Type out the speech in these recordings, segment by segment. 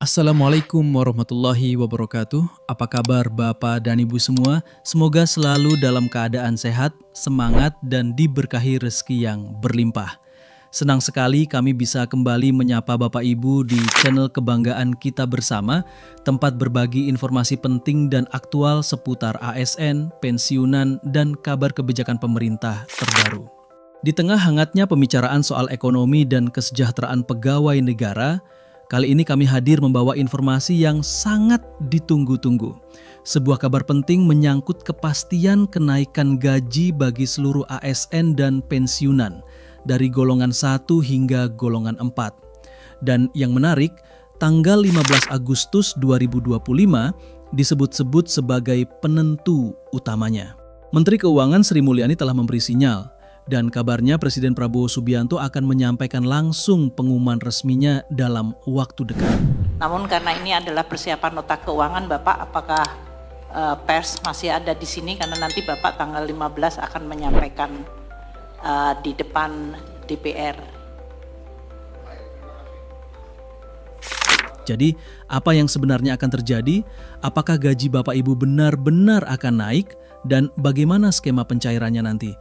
Assalamualaikum warahmatullahi wabarakatuh. Apa kabar Bapak dan Ibu semua? Semoga selalu dalam keadaan sehat, semangat, dan diberkahi rezeki yang berlimpah. Senang sekali kami bisa kembali menyapa Bapak Ibu di channel kebanggaan kita bersama, tempat berbagi informasi penting dan aktual seputar ASN, pensiunan, dan kabar kebijakan pemerintah terbaru. Di tengah hangatnya pembicaraan soal ekonomi dan kesejahteraan pegawai negara, kali ini kami hadir membawa informasi yang sangat ditunggu-tunggu. Sebuah kabar penting menyangkut kepastian kenaikan gaji bagi seluruh ASN dan pensiunan dari golongan 1 hingga golongan 4. Dan yang menarik, tanggal 15 Agustus 2025 disebut-sebut sebagai penentu utamanya. Menteri Keuangan Sri Mulyani telah memberi sinyal, dan kabarnya Presiden Prabowo Subianto akan menyampaikan langsung pengumuman resminya dalam waktu dekat. Namun karena ini adalah persiapan nota keuangan, Bapak, apakah pers masih ada di sini? Karena nanti Bapak tanggal 15 akan menyampaikan di depan DPR. Jadi, apa yang sebenarnya akan terjadi? Apakah gaji Bapak Ibu benar-benar akan naik? Dan bagaimana skema pencairannya nanti?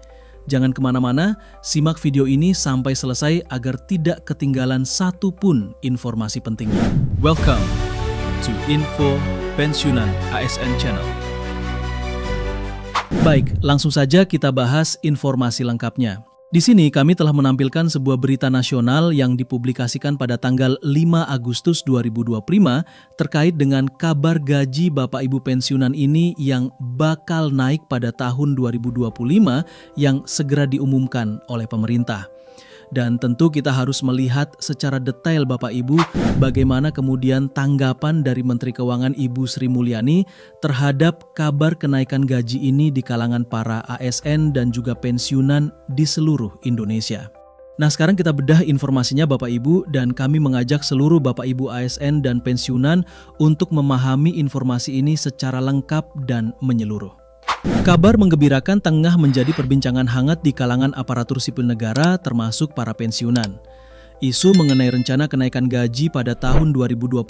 Jangan kemana-mana, simak video ini sampai selesai agar tidak ketinggalan satupun informasi pentingnya. Welcome to Info Pensiunan ASN Channel. Baik, langsung saja kita bahas informasi lengkapnya. Di sini kami telah menampilkan sebuah berita nasional yang dipublikasikan pada tanggal 5 Agustus 2025 terkait dengan kabar gaji Bapak Ibu pensiunan ini yang bakal naik pada tahun 2025 yang segera diumumkan oleh pemerintah. Dan tentu kita harus melihat secara detail Bapak Ibu bagaimana kemudian tanggapan dari Menteri Keuangan Ibu Sri Mulyani terhadap kabar kenaikan gaji ini di kalangan para ASN dan juga pensiunan di seluruh Indonesia. Nah, sekarang kita bedah informasinya Bapak Ibu, dan kami mengajak seluruh Bapak Ibu ASN dan pensiunan untuk memahami informasi ini secara lengkap dan menyeluruh. Kabar menggembirakan tengah menjadi perbincangan hangat di kalangan aparatur sipil negara termasuk para pensiunan. Isu mengenai rencana kenaikan gaji pada tahun 2025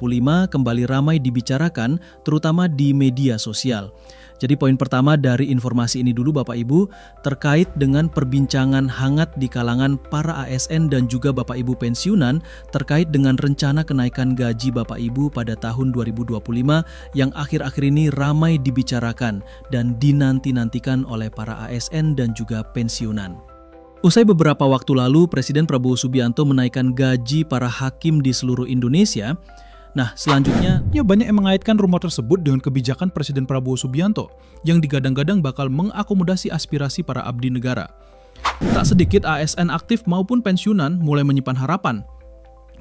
kembali ramai dibicarakan terutama di media sosial. Jadi poin pertama dari informasi ini dulu Bapak Ibu terkait dengan perbincangan hangat di kalangan para ASN dan juga Bapak Ibu pensiunan terkait dengan rencana kenaikan gaji Bapak Ibu pada tahun 2025 yang akhir-akhir ini ramai dibicarakan dan dinanti-nantikan oleh para ASN dan juga pensiunan. Usai beberapa waktu lalu Presiden Prabowo Subianto menaikkan gaji para hakim di seluruh Indonesia. Nah, selanjutnya, banyak yang mengaitkan rumor tersebut dengan kebijakan Presiden Prabowo Subianto yang digadang-gadang bakal mengakomodasi aspirasi para abdi negara. Tak sedikit ASN aktif maupun pensiunan mulai menyimpan harapan.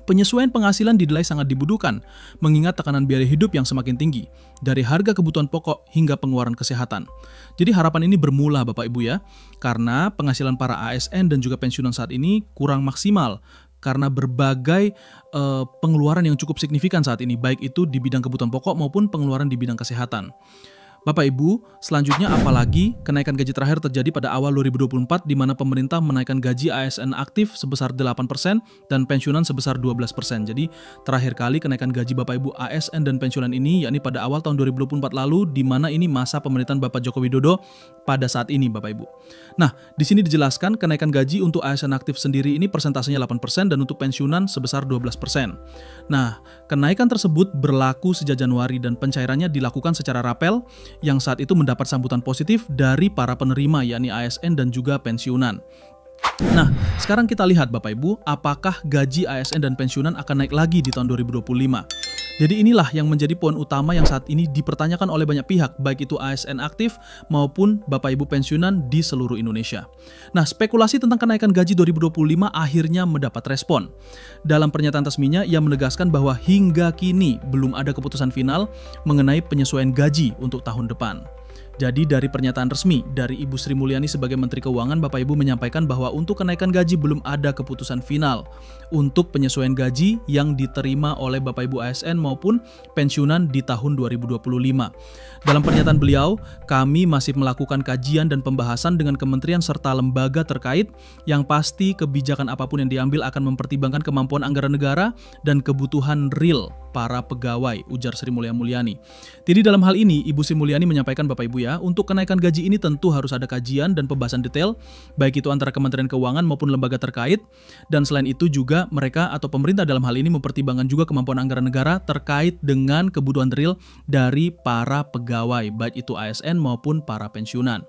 Penyesuaian penghasilan dinilai sangat dibutuhkan, mengingat tekanan biaya hidup yang semakin tinggi, dari harga kebutuhan pokok hingga pengeluaran kesehatan. Jadi harapan ini bermula Bapak Ibu ya, karena penghasilan para ASN dan juga pensiunan saat ini kurang maksimal, karena berbagai pengeluaran yang cukup signifikan saat ini, baik itu di bidang kebutuhan pokok maupun pengeluaran di bidang kesehatan. Bapak Ibu, selanjutnya apalagi kenaikan gaji terakhir terjadi pada awal 2024 di mana pemerintah menaikkan gaji ASN aktif sebesar 8% dan pensiunan sebesar 12%. Jadi terakhir kali kenaikan gaji Bapak Ibu ASN dan pensiunan ini yakni pada awal tahun 2024 lalu di mana ini masa pemerintahan Bapak Joko Widodo pada saat ini Bapak Ibu. Nah, di sini dijelaskan kenaikan gaji untuk ASN aktif sendiri ini persentasenya 8% dan untuk pensiunan sebesar 12%. Nah, kenaikan tersebut berlaku sejak Januari dan pencairannya dilakukan secara rapel yang saat itu mendapat sambutan positif dari para penerima yakni ASN dan juga pensiunan. Nah, sekarang kita lihat Bapak Ibu, apakah gaji ASN dan pensiunan akan naik lagi di tahun 2025? Jadi inilah yang menjadi poin utama yang saat ini dipertanyakan oleh banyak pihak, baik itu ASN aktif maupun Bapak Ibu pensiunan di seluruh Indonesia. Nah, spekulasi tentang kenaikan gaji 2025 akhirnya mendapat respon. Dalam pernyataan resminya, ia menegaskan bahwa hingga kini belum ada keputusan final mengenai penyesuaian gaji untuk tahun depan. Jadi dari pernyataan resmi dari Ibu Sri Mulyani sebagai Menteri Keuangan, Bapak Ibu menyampaikan bahwa untuk kenaikan gaji belum ada keputusan final untuk penyesuaian gaji yang diterima oleh Bapak Ibu ASN maupun pensiunan di tahun 2025. Dalam pernyataan beliau, kami masih melakukan kajian dan pembahasan dengan kementerian serta lembaga terkait, yang pasti kebijakan apapun yang diambil akan mempertimbangkan kemampuan anggaran negara dan kebutuhan real para pegawai, ujar Sri Mulyani. Jadi dalam hal ini, Ibu Sri Mulyani menyampaikan Bapak Ibu ya, untuk kenaikan gaji ini tentu harus ada kajian dan pembahasan detail, baik itu antara Kementerian Keuangan maupun lembaga terkait, dan selain itu juga mereka atau pemerintah dalam hal ini mempertimbangkan juga kemampuan anggaran negara terkait dengan kebutuhan real dari para pegawai, baik itu ASN maupun para pensiunan.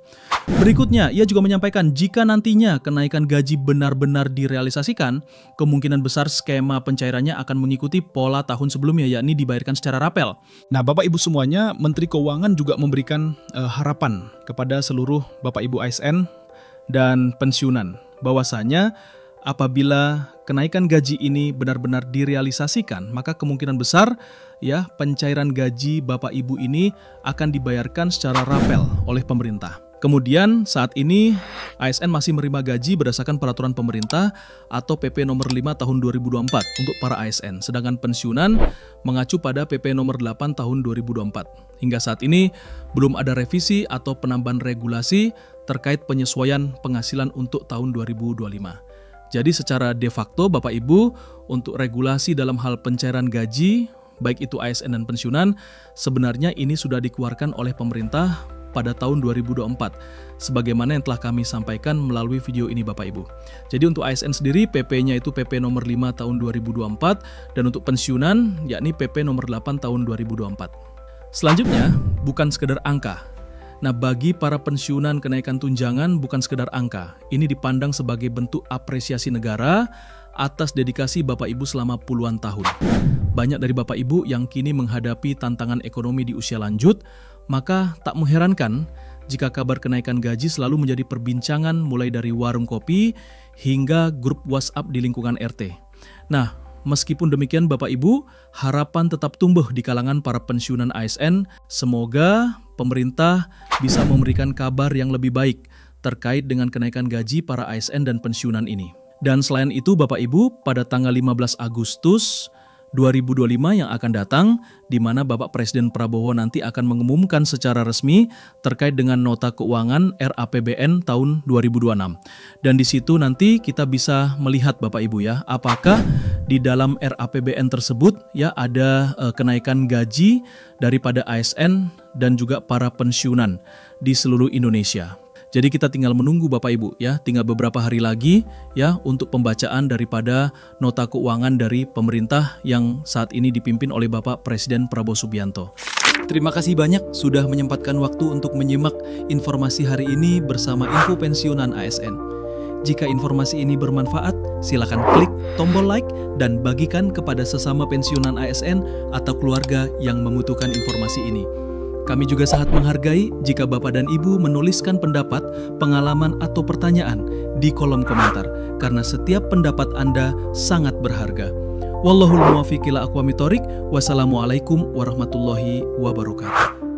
Berikutnya, ia juga menyampaikan jika nantinya kenaikan gaji benar-benar direalisasikan, kemungkinan besar skema pencairannya akan mengikuti pola tahun sebelumnya, yakni dibayarkan secara rapel. Nah, Bapak Ibu semuanya, Menteri Keuangan juga memberikan harapan kepada seluruh Bapak Ibu ASN dan pensiunan bahwasanya apabila kenaikan gaji ini benar-benar direalisasikan, maka kemungkinan besar ya pencairan gaji Bapak Ibu ini akan dibayarkan secara rapel oleh pemerintah. Kemudian saat ini ASN masih menerima gaji berdasarkan peraturan pemerintah atau PP nomor 5 tahun 2024 untuk para ASN. Sedangkan pensiunan mengacu pada PP nomor 8 tahun 2024. Hingga saat ini belum ada revisi atau penambahan regulasi terkait penyesuaian penghasilan untuk tahun 2025. Jadi secara de facto Bapak Ibu untuk regulasi dalam hal pencairan gaji baik itu ASN dan pensiunan sebenarnya ini sudah dikeluarkan oleh pemerintah pada tahun 2024, sebagaimana yang telah kami sampaikan melalui video ini Bapak Ibu. Jadi untuk ASN sendiri PP-nya itu PP nomor 5 tahun 2024 dan untuk pensiunan yakni PP nomor 8 tahun 2024. Selanjutnya, bukan sekedar angka. Nah, bagi para pensiunan kenaikan tunjangan bukan sekedar angka. Ini dipandang sebagai bentuk apresiasi negara atas dedikasi Bapak Ibu selama puluhan tahun. Banyak dari Bapak Ibu yang kini menghadapi tantangan ekonomi di usia lanjut, maka tak mengherankan jika kabar kenaikan gaji selalu menjadi perbincangan mulai dari warung kopi hingga grup WhatsApp di lingkungan RT. Nah, meskipun demikian Bapak Ibu, harapan tetap tumbuh di kalangan para pensiunan ASN. Semoga pemerintah bisa memberikan kabar yang lebih baik terkait dengan kenaikan gaji para ASN dan pensiunan ini. Dan selain itu Bapak Ibu, pada tanggal 15 Agustus 2025 yang akan datang, di mana Bapak Presiden Prabowo nanti akan mengumumkan secara resmi terkait dengan nota keuangan RAPBN tahun 2026. Dan di situ nanti kita bisa melihat Bapak Ibu ya, apakah di dalam RAPBN tersebut ya ada kenaikan gaji daripada ASN dan juga para pensiunan di seluruh Indonesia. Jadi kita tinggal menunggu Bapak Ibu ya, tinggal beberapa hari lagi ya untuk pembacaan daripada nota keuangan dari pemerintah yang saat ini dipimpin oleh Bapak Presiden Prabowo Subianto. Terima kasih banyak sudah menyempatkan waktu untuk menyimak informasi hari ini bersama Info Pensiunan ASN. Jika informasi ini bermanfaat, silakan klik tombol like dan bagikan kepada sesama pensiunan ASN atau keluarga yang membutuhkan informasi ini. Kami juga sangat menghargai jika Bapak dan Ibu menuliskan pendapat, pengalaman, atau pertanyaan di kolom komentar, karena setiap pendapat Anda sangat berharga. Wallahul muwaffiq ila aqwamit thoriq. Wassalamualaikum warahmatullahi wabarakatuh.